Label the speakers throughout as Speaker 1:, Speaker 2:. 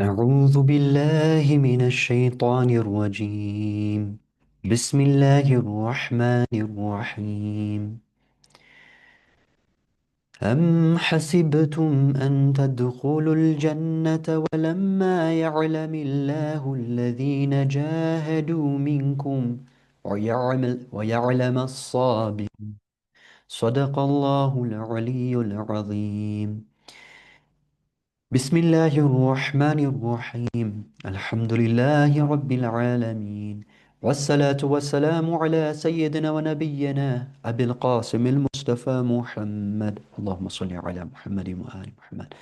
Speaker 1: أعوذ بالله من الشيطان الرجيم. بسم الله الرحمن الرحيم. أم حسبتم أن تدخلوا الجنة ولما يعلم الله الذين جاهدوا منكم ويعلم الصابرين. صدق الله العلي العظيم. بسم الله الرحمن الرحيم. الحمد لله رب العالمين، والصلاة والسلام على سيدنا ونبينا أبي القاسم المصطفى محمد. اللهم صل على محمد وآل محمد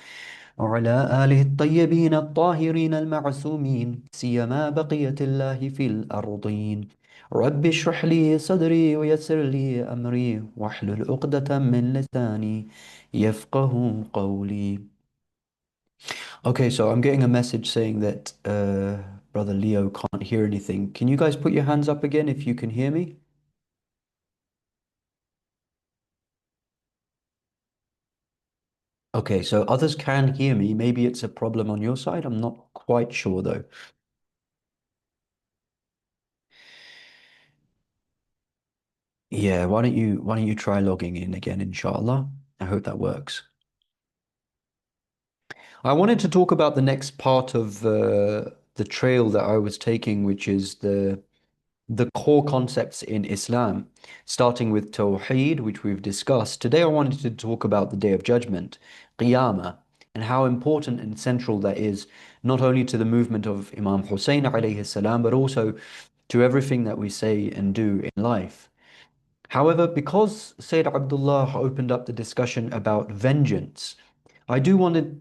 Speaker 1: وعلى آله الطيبين الطاهرين المعصومين، سيما بقية الله في الأرضين. رب اشرح لي صدري ويسر لي أمري واحلل عقدة من لساني يفقه قولي. Okay, so I'm getting a message saying that Brother Leo can't hear anything. Can you guys put your hands up again if you can hear me? Okay, so others can hear me. Maybe it's a problem on your side. I'm not quite sure though. Yeah, why don't you try logging in again, inshallah? I hope that works. I wanted to talk about the next part of the trail that I was taking, which is the core concepts in Islam, starting with Tawheed, which we've discussed. Today, I wanted to talk about the Day of Judgment, Qiyamah, and how important and central that is, not only to the movement of Imam Hussain alayhi salam, but also to everything that we say and do in life. However, because Sayyid Abdullah opened up the discussion about vengeance, I do want to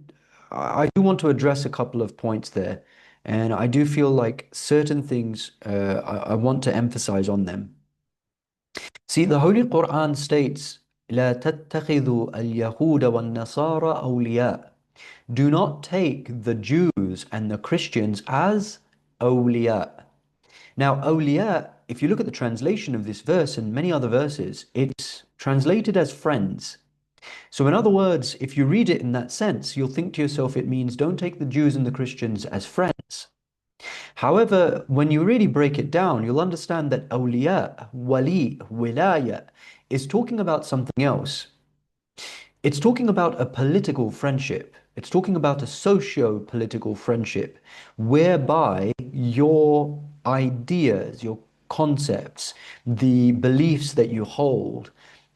Speaker 1: I do want to address a couple of points there, and I do feel like certain things I want to emphasize on them. See, the Holy Quran states, لا تتخذوا اليهود والنصارى أولياء. Do not take the Jews and the Christians as awliya. Now, awliya, if you look at the translation of this verse and many other verses, it's translated as friends. So, in other words, if you read it in that sense, you'll think to yourself it means don't take the Jews and the Christians as friends. However, when you really break it down, you'll understand that awliya, wali, wilaya is talking about something else. It's talking about a political friendship. It's talking about a socio-political friendship whereby your ideas, your concepts, the beliefs that you hold,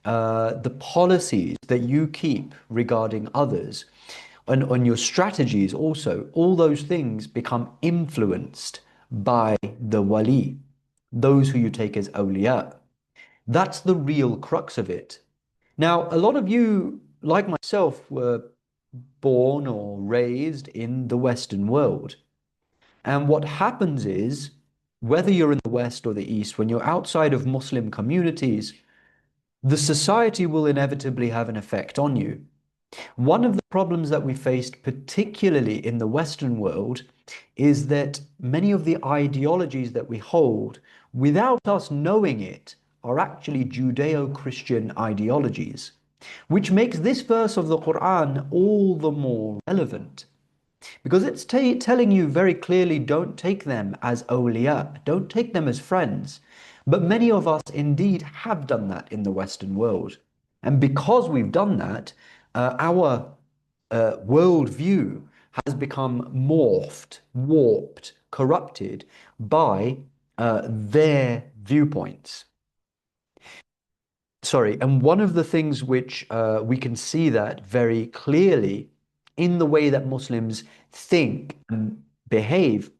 Speaker 1: the policies that you keep regarding others, and on your strategies also, all those things become influenced by the wali, those who you take as awliya. That's the real crux of it. Now, a lot of you, like myself, were born or raised in the Western world. And what happens is, whether you're in the West or the East, when you're outside of Muslim communities, the society will inevitably have an effect on you. One of the problems that we faced, particularly in the Western world, is that many of the ideologies that we hold, without us knowing it, are actually Judeo-Christian ideologies, which makes this verse of the Quran all the more relevant. Because it's telling you very clearly, don't take them as awliya, don't take them as friends. But many of us indeed have done that in the Western world. And because we've done that, our worldview has become morphed, warped, corrupted by their viewpoints. Sorry, and one of the things which we can see that very clearly in the way that Muslims think and behave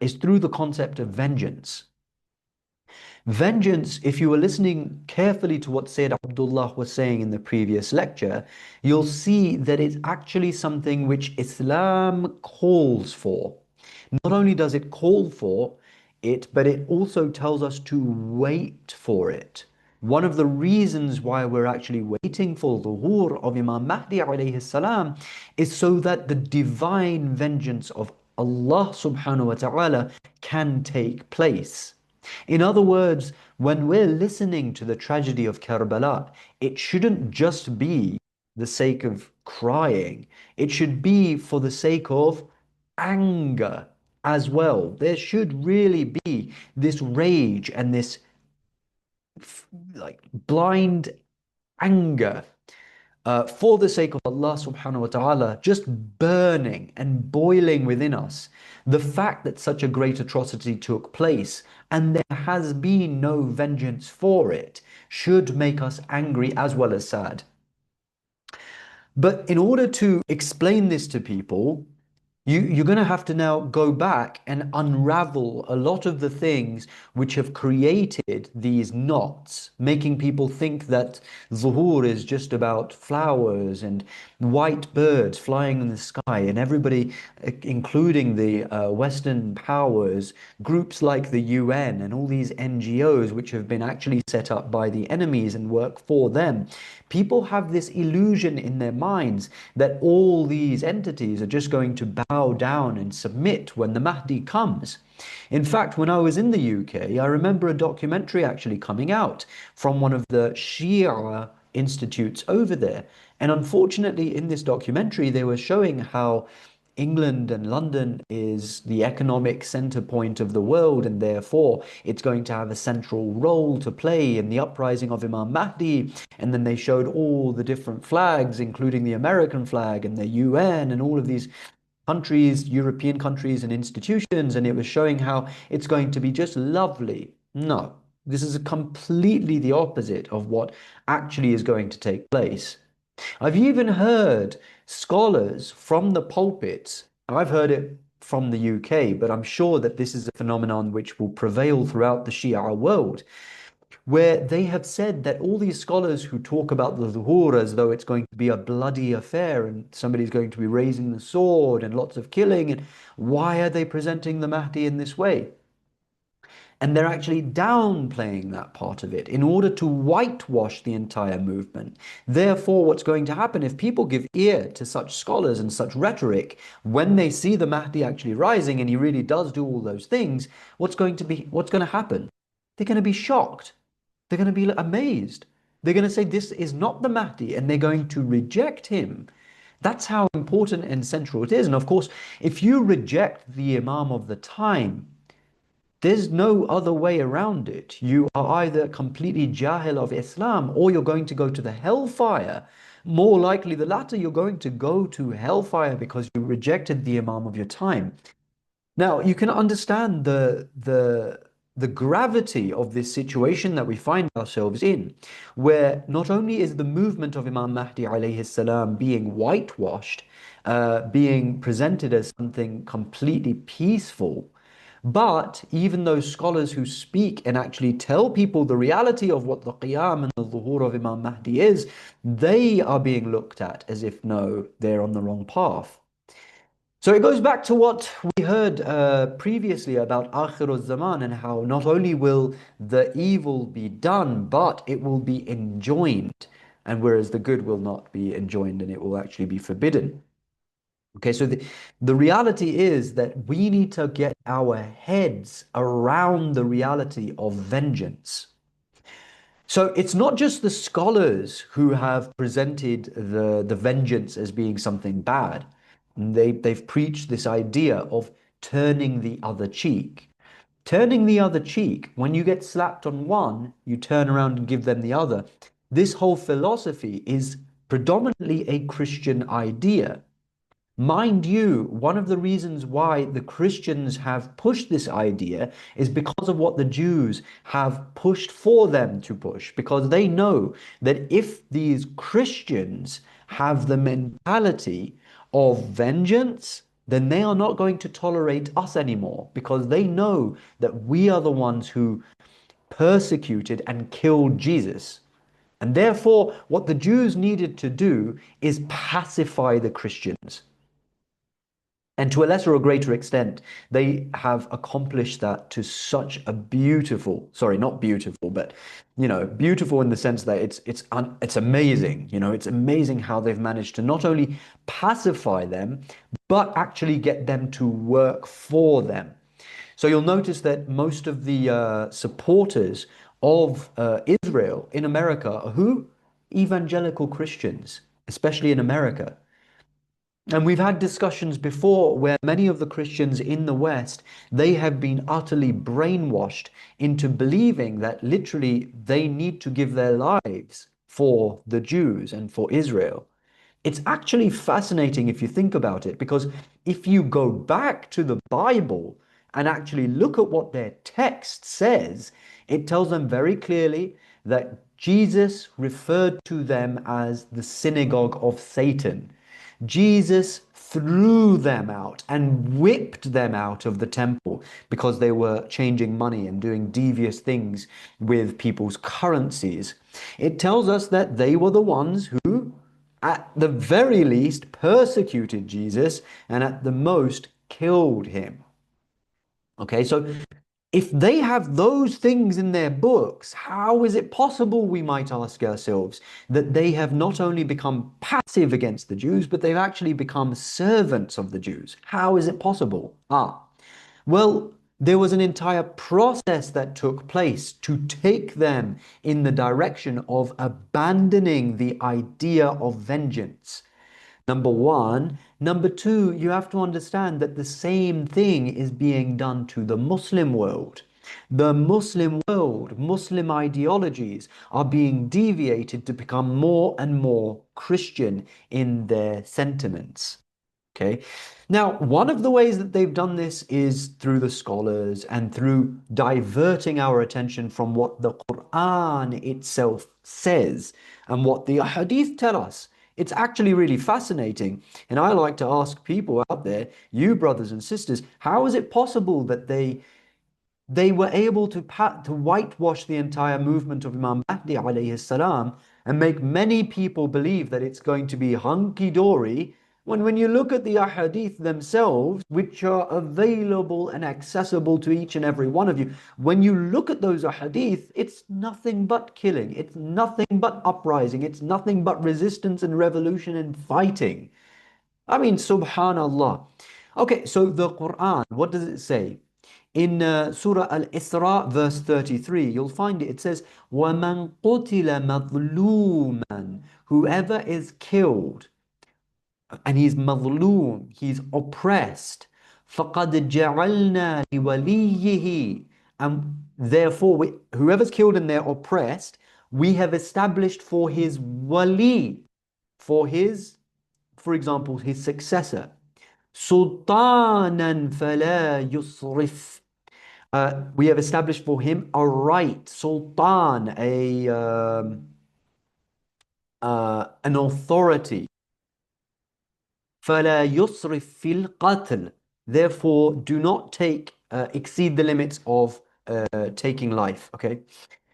Speaker 1: is through the concept of vengeance. Vengeance, if you were listening carefully to what Sayyid Abdullah was saying in the previous lecture, you'll see that it's actually something which Islam calls for. Not only does it call for it, but it also tells us to wait for it. One of the reasons why we're actually waiting for the dhuhr of Imam Mahdi alayhi salam is so that the divine vengeance of Allah subhanahu wa ta'ala can take place. In other words, when we're listening to the tragedy of Karbala, it shouldn't just be the sake of crying. It should be for the sake of anger as well. There should really be this rage and this like blind anger for the sake of Allah subhanahu wa ta'ala, just burning and boiling within us. The fact that such a great atrocity took place and there has been no vengeance for it should make us angry as well as sad. But in order to explain this to people, you're going to have to now go back and unravel a lot of the things which have created these knots, making people think that zuhur is just about flowers and white birds flying in the sky, and everybody, including the Western powers, groups like the UN and all these NGOs, which have been actually set up by the enemies and work for them. People have this illusion in their minds that all these entities are just going to bow down and submit when the Mahdi comes. In fact, when I was in the UK, I remember a documentary actually coming out from one of the Shia institutes over there. And unfortunately, in this documentary, they were showing how England and London is the economic center point of the world, and therefore it's going to have a central role to play in the uprising of Imam Mahdi. And then they showed all the different flags, including the American flag and the UN and all of these countries, European countries and institutions, and it was showing how it's going to be just lovely. No, this is completely the opposite of what actually is going to take place. I've even heard scholars from the pulpits, I've heard it from the UK, but I'm sure that this is a phenomenon which will prevail throughout the Shia world, where they have said that all these scholars who talk about the zuhur as though it's going to be a bloody affair and somebody's going to be raising the sword and lots of killing, and why are they presenting the Mahdi in this way? And they're actually downplaying that part of it in order to whitewash the entire movement. Therefore, what's going to happen if people give ear to such scholars and such rhetoric, when they see the Mahdi actually rising and he really does do all those things, what's going to happen? They're going to be shocked. They're going to be amazed. They're going to say, this is not the Mahdi, and they're going to reject him. That's how important and central it is. And of course, if you reject the Imam of the time, there's no other way around it. You are either completely jahil of Islam or you're going to go to the hellfire. More likely the latter, you're going to go to hellfire because you rejected the Imam of your time. Now, you can understand the gravity of this situation that we find ourselves in, where not only is the movement of Imam Mahdi alayhi salam being whitewashed, being presented as something completely peaceful, but even those scholars who speak and actually tell people the reality of what the Qiyam and the Dhuhur of Imam Mahdi is, they are being looked at as if, no, they're on the wrong path. So it goes back to what we heard previously about Akhir zaman and how not only will the evil be done, but it will be enjoined. And whereas the good will not be enjoined and it will actually be forbidden. Okay, so the reality is that we need to get our heads around the reality of vengeance. So it's not just the scholars who have presented the vengeance as being something bad. They've preached this idea of turning the other cheek. Turning the other cheek, when you get slapped on one, you turn around and give them the other. This whole philosophy is predominantly a Christian idea. Mind you, one of the reasons why the Christians have pushed this idea is because of what the Jews have pushed for them to push, because they know that if these Christians have the mentality of vengeance, then they are not going to tolerate us anymore, because they know that we are the ones who persecuted and killed Jesus. And therefore, what the Jews needed to do is pacify the Christians. And to a lesser or greater extent, they have accomplished that to such a beautiful, sorry, not beautiful, but beautiful in the sense that it's amazing. It's amazing how they've managed to not only pacify them, but actually get them to work for them. So you'll notice that most of the supporters of Israel in America are who? Evangelical Christians, especially in America. And we've had discussions before where many of the Christians in the West, they have been utterly brainwashed into believing that literally they need to give their lives for the Jews and for Israel. It's actually fascinating if you think about it, because if you go back to the Bible and actually look at what their text says, it tells them very clearly that Jesus referred to them as the synagogue of Satan. Jesus threw them out and whipped them out of the temple because they were changing money and doing devious things with people's currencies. It tells us that they were the ones who, at the very least, persecuted Jesus and at the most killed him. Okay, so if they have those things in their books, how is it possible, we might ask ourselves, that they have not only become passive against the Jews, but they've actually become servants of the Jews? How is it possible? Well, there was an entire process that took place to take them in the direction of abandoning the idea of vengeance. Number one. Number two, you have to understand that the same thing is being done to the Muslim world. The Muslim world, Muslim ideologies are being deviated to become more and more Christian in their sentiments. Okay. Now, one of the ways that they've done this is through the scholars and through diverting our attention from what the Quran itself says and what the hadith tell us. It's actually really fascinating. And I like to ask people out there, you brothers and sisters, how is it possible that they were able to whitewash the entire movement of Imam Mahdi alayhi salam and make many people believe that it's going to be hunky-dory when you look at the ahadith themselves, which are available and accessible to each and every one of you, when you look at those ahadith, it's nothing but killing, it's nothing but uprising, it's nothing but resistance and revolution and fighting. I mean, subhanallah. Okay, so the Quran, what does it say? In Surah Al-Isra, verse 33, you'll find it. It says, وَمَنْ قُتِلَ مَظْلُومًا, whoever is killed, and he's mazloom, he's oppressed, فَقَدْ جَعَلْنَا لِوَلِيِّهِ, and therefore, whoever's killed and they're oppressed, we have established for his wali, for his, for example, his successor, سُلْطَانًا فَلَا يُسْرِفْ. We have established for him a right, sultan, an authority. فَلَا يُسْرِفْ فِي الْقَتْلِ. Therefore, do not exceed the limits of taking life. Okay.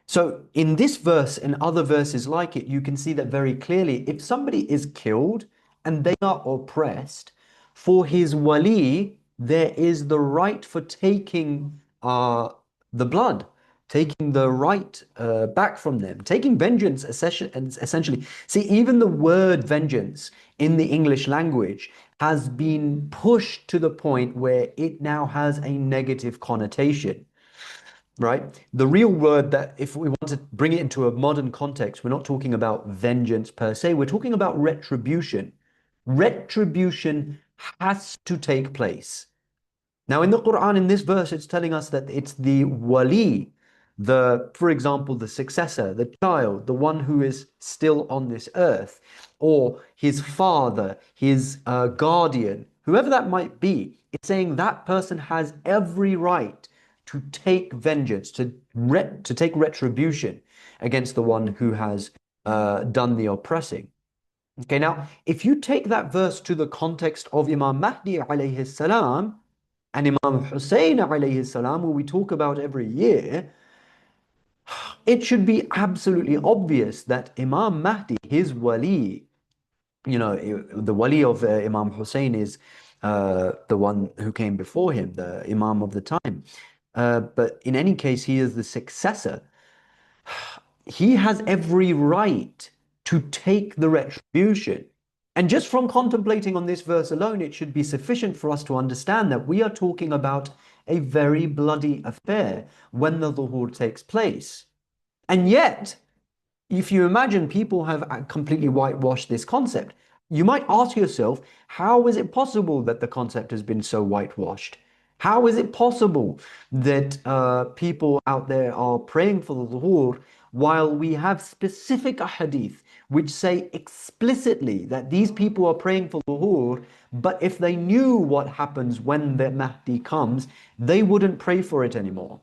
Speaker 1: So in this verse and other verses like it, you can see that very clearly. If somebody is killed and they are oppressed, for his wali, there is the right for taking the blood, taking the right back from them, taking vengeance essentially. See, even the word vengeance in the English language has been pushed to the point where it now has a negative connotation, right? The real word, that if we want to bring it into a modern context, we're not talking about vengeance per se, we're talking about retribution. Retribution has to take place. Now, in the Quran, in this verse, it's telling us that it's the wali, for example, the successor, the child, the one who is still on this earth, or his father, his guardian, whoever that might be. It's saying that person has every right to take vengeance, to take retribution against the one who has done the oppressing. Okay, now, if you take that verse to the context of Imam Mahdi alayhi salam, and Imam Hussain alayhi salam, who we talk about every year, it should be absolutely obvious that Imam Mahdi, his wali, the wali of Imam Hussain is the one who came before him, the Imam of the time. But in any case, he is the successor. He has every right to take the retribution. And just from contemplating on this verse alone, it should be sufficient for us to understand that we are talking about a very bloody affair when the Dhuhr takes place. And yet, if you imagine, people have completely whitewashed this concept. You might ask yourself, how is it possible that the concept has been so whitewashed? How is it possible that people out there are praying for the zuhur while we have specific hadith which say explicitly that these people are praying for zuhur, but if they knew what happens when the Mahdi comes, they wouldn't pray for it anymore?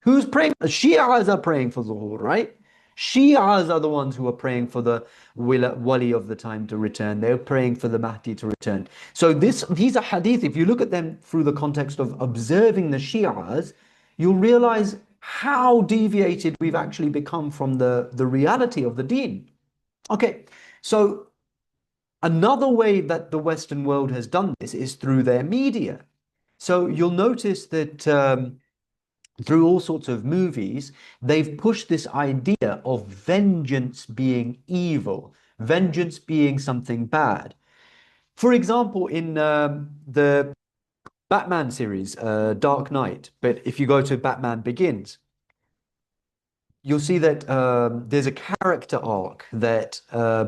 Speaker 1: Who's praying? Shi'as are praying for Zuhur, right? Shi'as are the ones who are praying for the wali of the time to return. They're praying for the Mahdi to return. So these are hadith. If you look at them through the context of observing the Shi'as, you'll realize how deviated we've actually become from the reality of the deen. Okay, so another way that the Western world has done this is through their media. So you'll notice that through all sorts of movies, they've pushed this idea of vengeance being evil, vengeance being something bad. For example, in the Batman series, Dark Knight, but if you go to Batman Begins, you'll see that there's a character arc that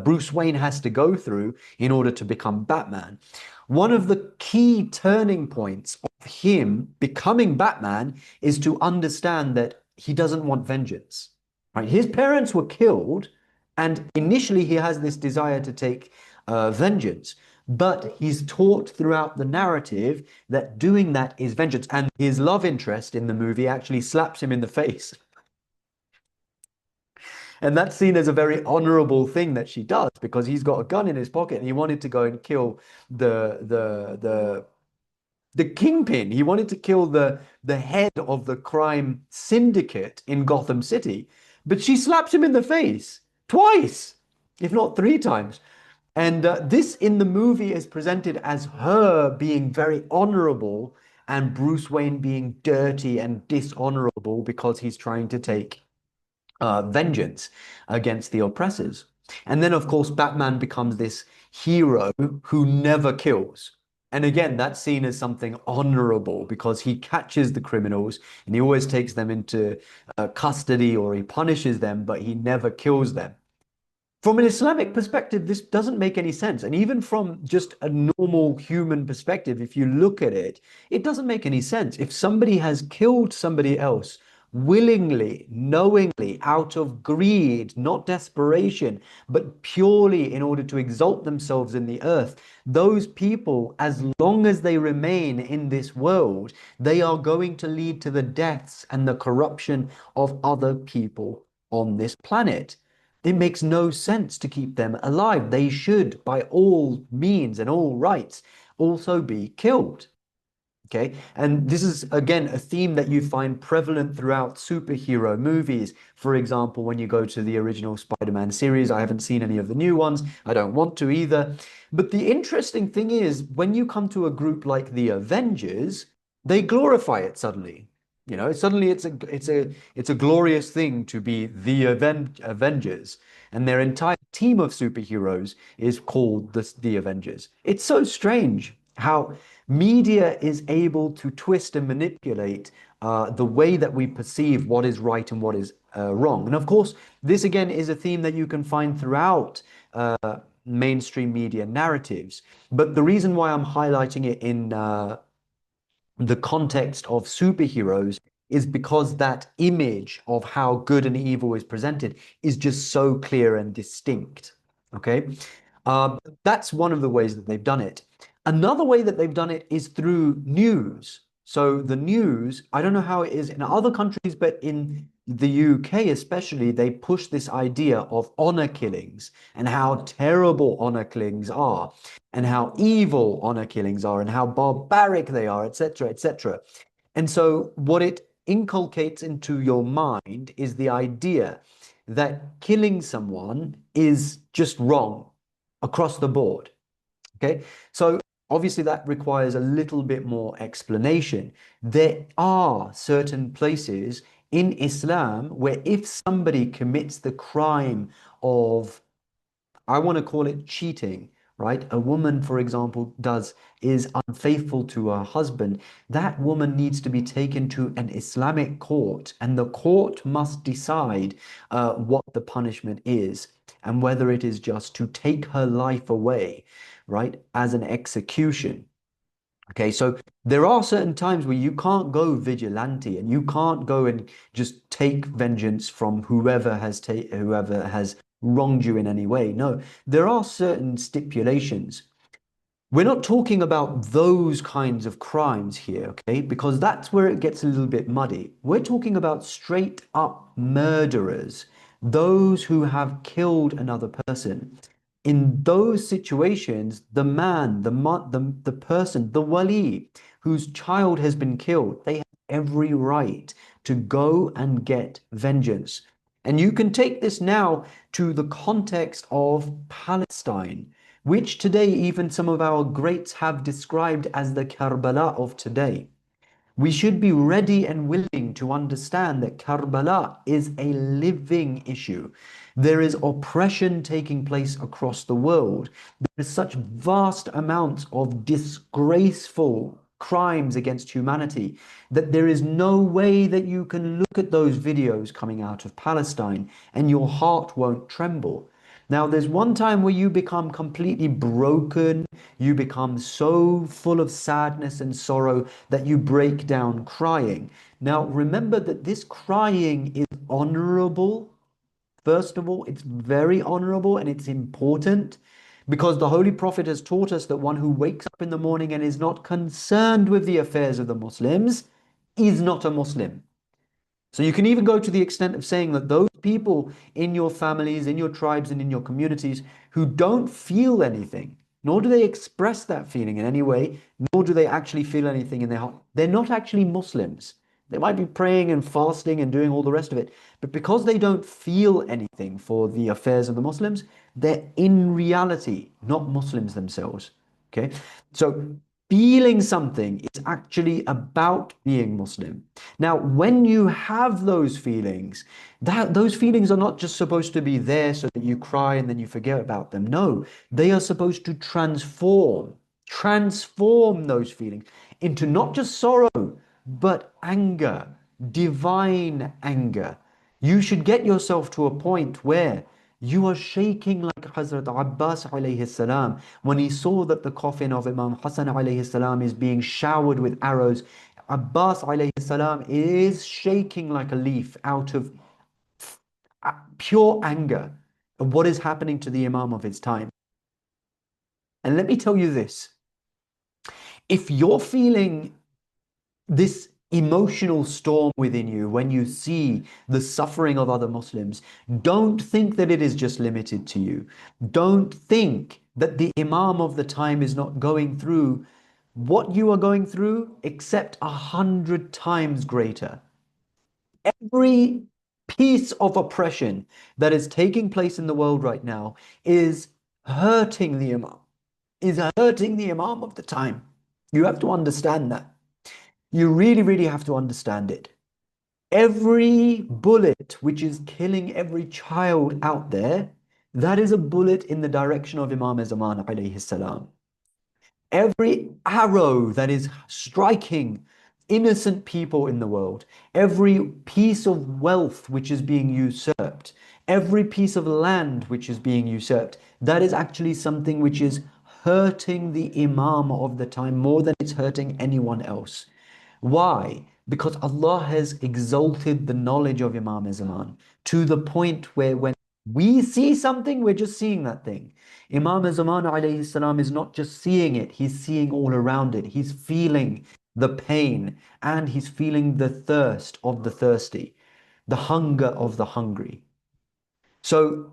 Speaker 1: Bruce Wayne has to go through in order to become Batman. One of the key turning points of him becoming Batman is to understand that he doesn't want vengeance. Right? His parents were killed, and initially he has this desire to take vengeance. But he's taught throughout the narrative that doing that is vengeance. And his love interest in the movie actually slaps him in the face. And that's seen as a very honorable thing that she does because he's got a gun in his pocket and he wanted to go and kill the kingpin. He wanted to kill the head of the crime syndicate in Gotham City. But she slaps him in the face twice, if not three times. And this in the movie is presented as her being very honorable and Bruce Wayne being dirty and dishonorable because he's trying to take vengeance against the oppressors. And then, of course, Batman becomes this hero who never kills. And again, that's seen as something honorable because he catches the criminals and he always takes them into custody or he punishes them, but he never kills them. From an Islamic perspective, this doesn't make any sense. And even from just a normal human perspective, if you look at it, it doesn't make any sense. If somebody has killed somebody else willingly, knowingly, out of greed, not desperation, but purely in order to exalt themselves in the earth, those people, as long as they remain in this world, they are going to lead to the deaths and the corruption of other people on this planet. It makes no sense to keep them alive. They should, by all means and all rights, also be killed. Okay, and this is again a theme that you find prevalent throughout superhero movies. For example, when you go to the original Spider-Man series, I haven't seen any of the new ones. I don't want to either. But the interesting thing is, when you come to a group like the Avengers, they glorify it suddenly. You know, suddenly it's a glorious thing to be the Avengers, and their entire team of superheroes is called the Avengers. It's so strange how media is able to twist and manipulate the way that we perceive what is right and what is wrong. And of course, this again is a theme that you can find throughout mainstream media narratives. But the reason why I'm highlighting it in the context of superheroes is because that image of how good and evil is presented is just so clear and distinct. Okay. That's one of the ways that they've done it. Another way that they've done it is through news. So the news, I don't know how it is in other countries, but in the UK especially, they push this idea of honor killings and how terrible honor killings are and how evil honor killings are and how barbaric they are, etc., etc. And so what it inculcates into your mind is the idea that killing someone is just wrong across the board. Okay, so obviously that requires a little bit more explanation. There are certain places in Islam where if somebody commits the crime of, I want to call it cheating, right? A woman, for example, is unfaithful to her husband. That woman needs to be taken to an Islamic court, and the court must decide what the punishment is. and whether it is just to take her life away, right, as an execution. Okay, so there are certain times where you can't go vigilante and you can't go and just take vengeance from whoever has wronged you in any way. No, there are certain stipulations. We're not talking about those kinds of crimes here, okay? Because that's where it gets a little bit muddy. We're talking about straight up murderers, those who have killed another person. In those situations, the man, the person, the wali whose child has been killed, they have every right to go and get vengeance. And you can take this now to the context of Palestine, which today even some of our greats have described as the Karbala of today. We should be ready and willing to understand that Karbala is a living issue. There is oppression taking place across the world. There is such vast amounts of disgraceful crimes against humanity that there is no way that you can look at those videos coming out of Palestine and your heart won't tremble. Now, there's one time where you become completely broken, you become so full of sadness and sorrow that you break down crying. Now, remember that this crying is honorable. First of all, it's very honorable and it's important because the Holy Prophet has taught us that one who wakes up in the morning and is not concerned with the affairs of the Muslims is not a Muslim. So you can even go to the extent of saying that those people in your families, in your tribes, and in your communities who don't feel anything, nor do they express that feeling in any way, nor do they actually feel anything in their heart, they're not actually Muslims. They might be praying and fasting and doing all the rest of it, but because they don't feel anything for the affairs of the Muslims, they're in reality not Muslims themselves. Okay? So feeling something is actually about being Muslim. Now, when you have those feelings, those feelings are not just supposed to be there so that you cry and then you forget about them. No, they are supposed to transform those feelings into not just sorrow, but anger, divine anger. You should get yourself to a point where you are shaking like Hazrat Abbas alayhi salam when he saw that the coffin of Imam Hassan alayhi salam is being showered with arrows. Abbas alayhi salam is shaking like a leaf out of pure anger of what is happening to the Imam of his time. And let me tell you this, if you're feeling this emotional storm within you when you see the suffering of other Muslims, don't think that it is just limited to you. Don't think that the Imam of the time is not going through what you are going through, except 100 times greater. Every piece of oppression that is taking place in the world right now is hurting the Imam, is hurting the Imam of the time. You have to understand that. You really, really have to understand it. Every bullet which is killing every child out there, that is a bullet in the direction of Imam Zaman alayhi salam. Every arrow that is striking innocent people in the world, every piece of wealth which is being usurped, every piece of land which is being usurped, that is actually something which is hurting the Imam of the time more than it's hurting anyone else. Why? Because Allah has exalted the knowledge of Imam Zaman to the point where when we see something, we're just seeing that thing. Imam Zaman alayhi salam is not just seeing it, he's seeing all around it. He's feeling the pain and he's feeling the thirst of the thirsty, the hunger of the hungry. So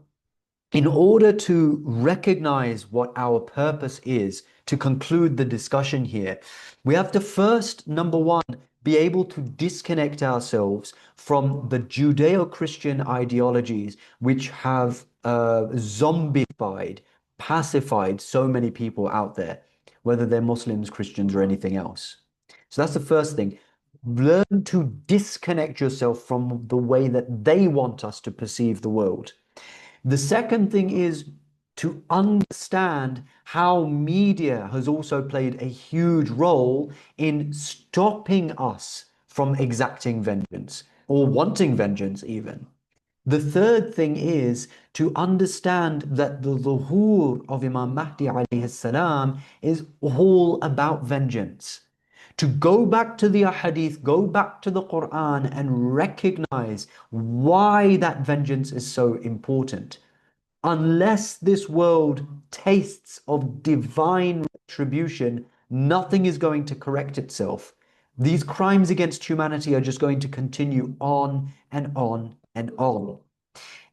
Speaker 1: in order to recognize what our purpose is, to conclude the discussion here, we have to first, number one, be able to disconnect ourselves from the Judeo-Christian ideologies which have zombified, pacified so many people out there, whether they're Muslims, Christians, or anything else. So that's the first thing. Learn to disconnect yourself from the way that they want us to perceive the world. The second thing is to understand how media has also played a huge role in stopping us from exacting vengeance or wanting vengeance even. The third thing is to understand that the zuhur of Imam Mahdi alayhi salam is all about vengeance. To go back to the ahadith, go back to the Quran and recognize why that vengeance is so important. Unless this world tastes of divine retribution, nothing is going to correct itself. These crimes against humanity are just going to continue on and on and on.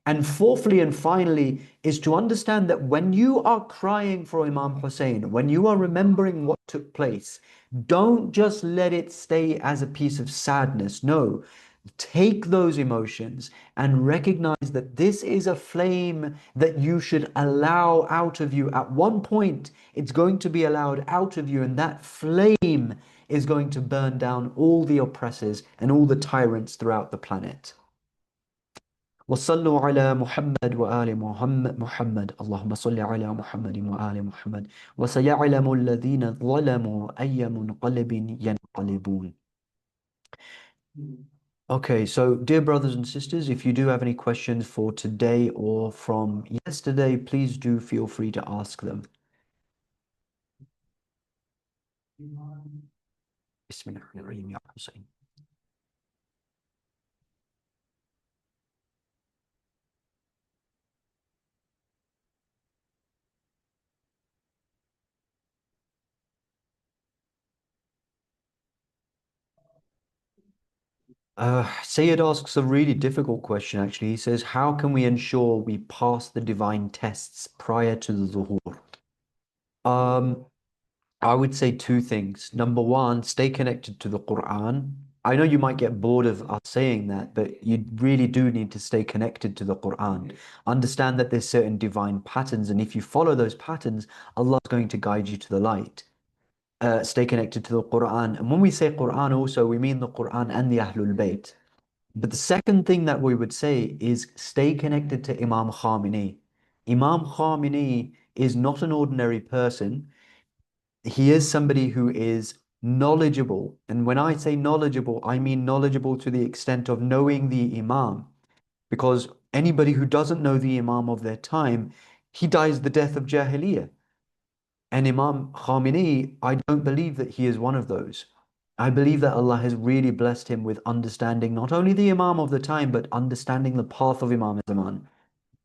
Speaker 1: And fourthly and finally is to understand that when you are crying for Imam Hussein, when you are remembering what took place, don't just let it stay as a piece of sadness. No, take those emotions and recognize that this is a flame that you should allow out of you. At one point, it's going to be allowed out of you, and that flame is going to burn down all the oppressors and all the tyrants throughout the planet. وصلوا على محمد وآل محمد اللهم صل على محمد وآل محمد وسيعلم الذين ظلموا أي منقلب ينقلبون. Okay, so dear brothers and sisters, if you do have any questions for today or from yesterday, please do feel free to ask them. بسم الله الرحمن الرحيم يا حسين. Sayed asks a really difficult question, actually. He says, how can we ensure we pass the divine tests prior to the zuhur? Um, I would say two things. Number one, stay connected to the Quran. I know you might get bored of us saying that, but you really do need to stay connected to the Quran. Understand that there's certain divine patterns, and if you follow those patterns, Allah's going to guide you to the light. Stay connected to the Quran. And when we say Quran also, we mean the Quran and the Ahlul Bayt. But the second thing that we would say is stay connected to Imam Khamenei. Imam Khamenei is not an ordinary person. He is somebody who is knowledgeable. And when I say knowledgeable, I mean knowledgeable to the extent of knowing the Imam. Because anybody who doesn't know the Imam of their time, he dies the death of Jahiliyyah. And Imam Khamenei, I don't believe that he is one of those. I believe that Allah has really blessed him with understanding not only the Imam of the time, but understanding the path of Imam Zaman.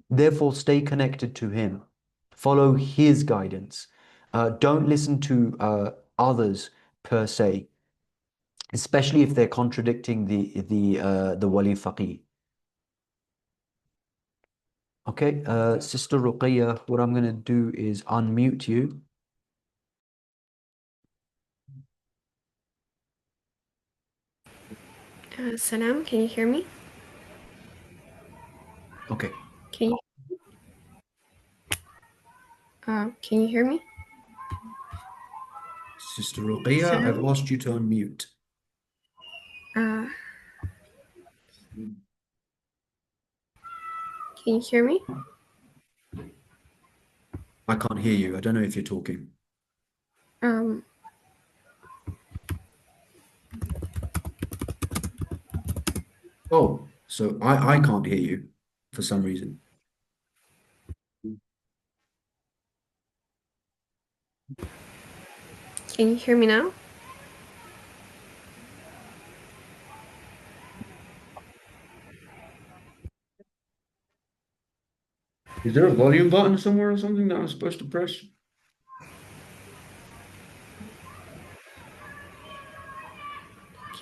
Speaker 1: Therefore, stay connected to him. Follow his guidance. Don't listen to others per se, especially if they're contradicting the wali faqih. Okay, Sister Ruqayya, what I'm going to do is unmute you.
Speaker 2: Salam, can you hear me?
Speaker 1: Okay.
Speaker 2: Can you can you hear me?
Speaker 1: Sister Ruqayya, I've
Speaker 2: Salam.
Speaker 1: asked you to unmute.
Speaker 2: Uh, can you hear me?
Speaker 1: I can't hear you. I don't know if you're talking.
Speaker 2: Um,
Speaker 1: Oh, so I can't hear you for some reason.
Speaker 2: can you hear me now?
Speaker 1: Is there a volume button somewhere or something that I'm supposed to press?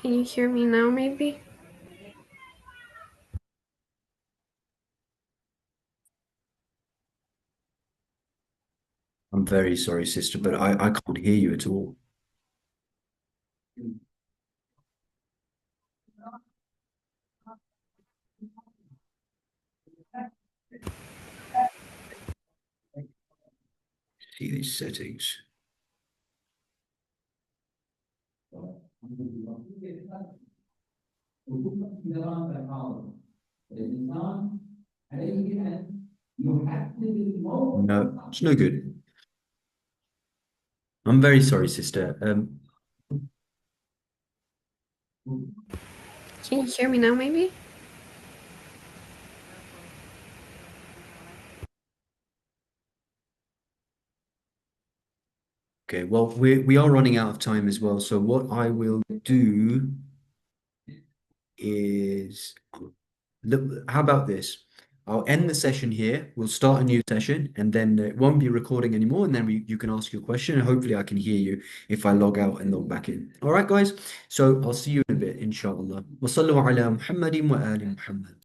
Speaker 2: Can you hear me now, maybe?
Speaker 1: I'm very sorry, sister, but I can't hear you at all. See these settings. No, it's no good. I'm very sorry, sister.
Speaker 2: Can you hear me now, maybe?
Speaker 1: Okay, well, we are running out of time as well. So what I will do is, look, how about this? I'll end the session here. We'll start a new session, and then it won't be recording anymore. And then you can ask your question, and hopefully I can hear you if I log out and log back in. All right, guys. So I'll see you in a bit, inshallah. وصلوا على محمد وآل محمد.